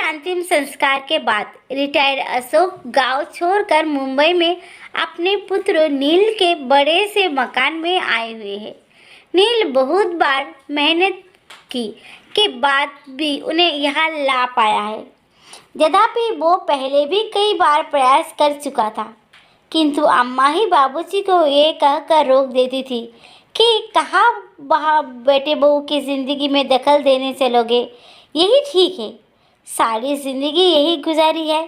अंतिम संस्कार के बाद रिटायर्ड अशोक गांव छोड़कर मुंबई में अपने पुत्र नील के बड़े से मकान में आए हुए हैं। नील बहुत बार मेहनत की के बाद भी उन्हें यहाँ ला पाया है। यद्यपि वो पहले भी कई बार प्रयास कर चुका था, किंतु अम्मा ही बाबूजी को ये कहकर रोक देती थी कि कहाँ वहाँ बेटे बहू की ज़िंदगी में दखल देने चलोगे, यही ठीक है। सारी ज़िंदगी यही गुजारी है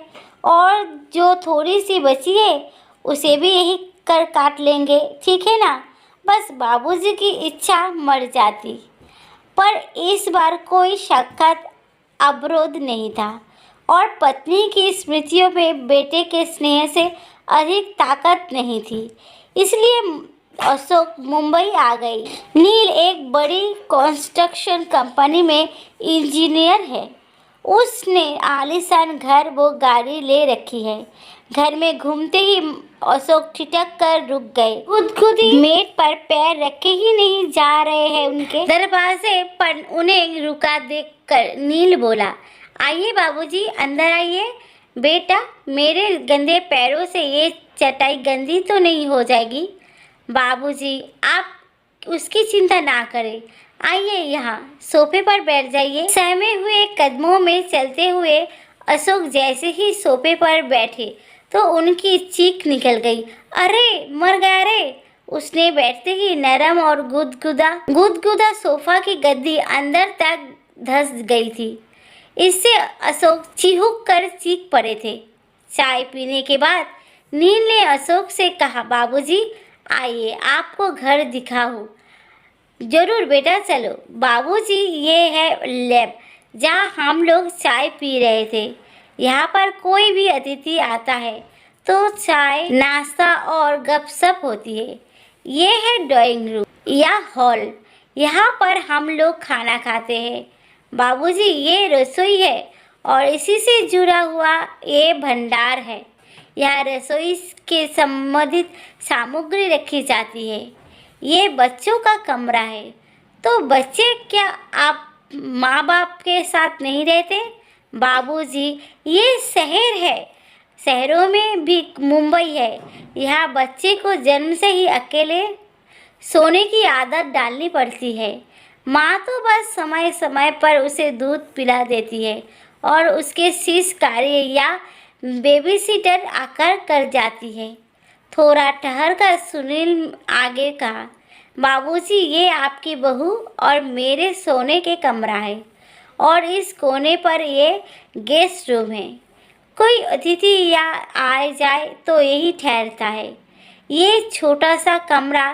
और जो थोड़ी सी बची है उसे भी यही कर काट लेंगे, ठीक है ना। बस बाबूजी की इच्छा मर जाती, पर इस बार कोई सख्त अवरोध नहीं था और पत्नी की स्मृतियों में बेटे के स्नेह से अधिक ताकत नहीं थी। इसलिए अशोक मुंबई आ गई। नील एक बड़ी कंस्ट्रक्शन कंपनी में इंजीनियर है। उसने आलीशान घर वो गाड़ी ले रखी है। घर में घूमते ही अशोक ठिठक कर रुक गए। खुद मेज पर पैर रखे ही नहीं जा रहे हैं उनके। दरवाजे पर उन्हें रुका देखकर नील बोला, आइए बाबूजी, अंदर आइए। बेटा, मेरे गंदे पैरों से ये चटाई गंदी तो नहीं हो जाएगी? बाबूजी, आप उसकी चिंता ना करें। आइए, यहाँ सोफे पर बैठ जाइए। सहमे हुए कदमों में चलते हुए अशोक जैसे ही सोफे पर बैठे तो उनकी चीख निकल गई, अरे मर गया रे। उसने बैठते ही नरम और गुदगुदा सोफा की गद्दी अंदर तक धंस गई थी। इससे अशोक चिहुक कर चीख पड़े थे। चाय पीने के बाद नील ने अशोक से कहा, बाबूजी आइए, आपको घर दिखाऊं। जरूर बेटा, चलो। बाबूजी, ये है लैब जहाँ हम लोग चाय पी रहे थे। यहाँ पर कोई भी अतिथि आता है तो चाय, नाश्ता और गपशप होती है। ये है ड्राइंग रूम या हॉल, यहाँ पर हम लोग खाना खाते हैं। बाबूजी, ये रसोई है और इसी से जुड़ा हुआ ये भंडार है। यहाँ रसोई के संबंधित सामग्री रखी जाती है। ये बच्चों का कमरा है। तो बच्चे क्या आप माँ बाप के साथ नहीं रहते? बाबूजी, ये शहर है, शहरों में भी मुंबई है। यहाँ बच्चे को जन्म से ही अकेले सोने की आदत डालनी पड़ती है। माँ तो बस समय समय पर उसे दूध पिला देती है और उसके शिष्य कार्य या बेबी सीटर आकर कर जाती है। थोड़ा ठहर कर सुनील आगे कहा, बाबूजी, ये आपकी बहू और मेरे सोने के कमरा है और इस कोने पर ये गेस्ट रूम है। कोई अतिथि या आए जाए तो यही ठहरता है। ये छोटा सा कमरा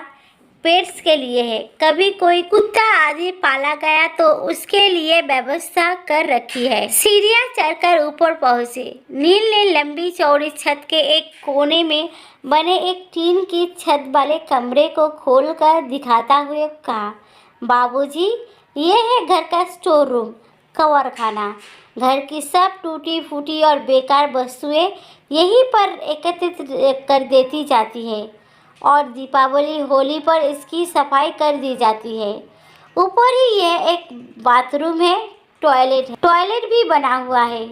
पेट्स के लिए है। कभी कोई कुत्ता आदि पाला गया तो उसके लिए व्यवस्था कर रखी है। सीढ़ियाँ चढ़कर ऊपर पहुँचे। नील ने लंबी चौड़ी छत के एक कोने में बने एक टीन की छत वाले कमरे को खोलकर दिखाता हुए कहा, बाबूजी, ये है घर का स्टोर रूम, कवर खाना। घर की सब टूटी फूटी और बेकार वस्तुएं यहीं पर एकत्रित कर देती जाती है और दीपावली होली पर इसकी सफाई कर दी जाती है। ऊपर ही यह एक बाथरूम है, टॉयलेट भी बना हुआ है।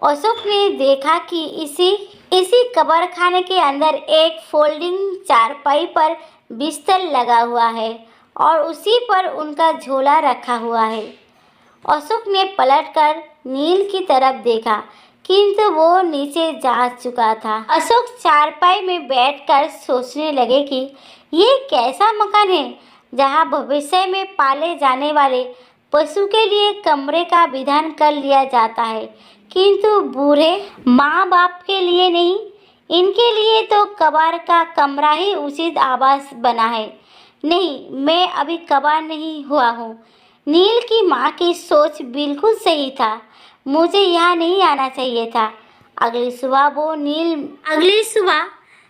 अशोक ने देखा कि इसी कब्र खाने के अंदर एक फोल्डिंग चारपाई पर बिस्तर लगा हुआ है और उसी पर उनका झोला रखा हुआ है। अशोक ने पलटकर नील की तरफ देखा, किंतु वो नीचे जा चुका था। अशोक चारपाई में बैठकर सोचने लगे कि ये कैसा मकान है जहाँ भविष्य में पाले जाने वाले पशु के लिए कमरे का विधान कर लिया जाता है, किंतु बूढ़े माँ बाप के लिए नहीं। इनके लिए तो कब्र का कमरा ही उचित आवास बना है। नहीं, मैं अभी कब्र नहीं हुआ हूँ। नील की माँ की सोच बिल्कुल सही था। मुझे यहाँ नहीं आना चाहिए था। अगली सुबह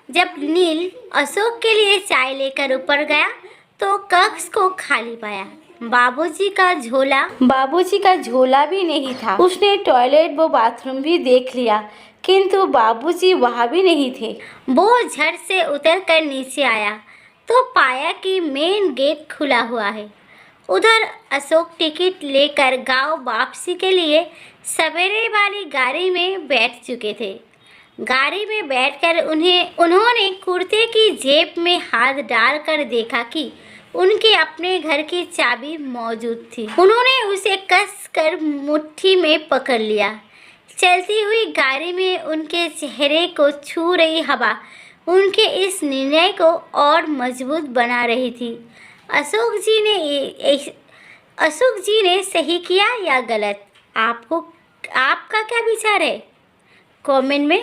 जब नील अशोक के लिए चाय लेकर ऊपर गया तो कक्ष को खाली पाया। बाबूजी का झोला भी नहीं था। उसने टॉयलेट व बाथरूम भी देख लिया, किंतु बाबूजी वहाँ भी नहीं थे। वो झट से उतरकर नीचे आया तो पाया कि मेन गेट खुला हुआ है। उधर अशोक टिकट लेकर गांव वापसी के लिए सवेरे वाली गाड़ी में बैठ चुके थे। गाड़ी में बैठकर उन्होंने कुर्ते की जेब में हाथ डालकर देखा कि उनके अपने घर की चाबी मौजूद थी। उन्होंने उसे कसकर मुट्ठी में पकड़ लिया। चलती हुई गाड़ी में उनके चेहरे को छू रही हवा उनके इस निर्णय को और मजबूत बना रही थी। अशोक जी ने सही किया या गलत? आपका क्या विचार है? कमेंट में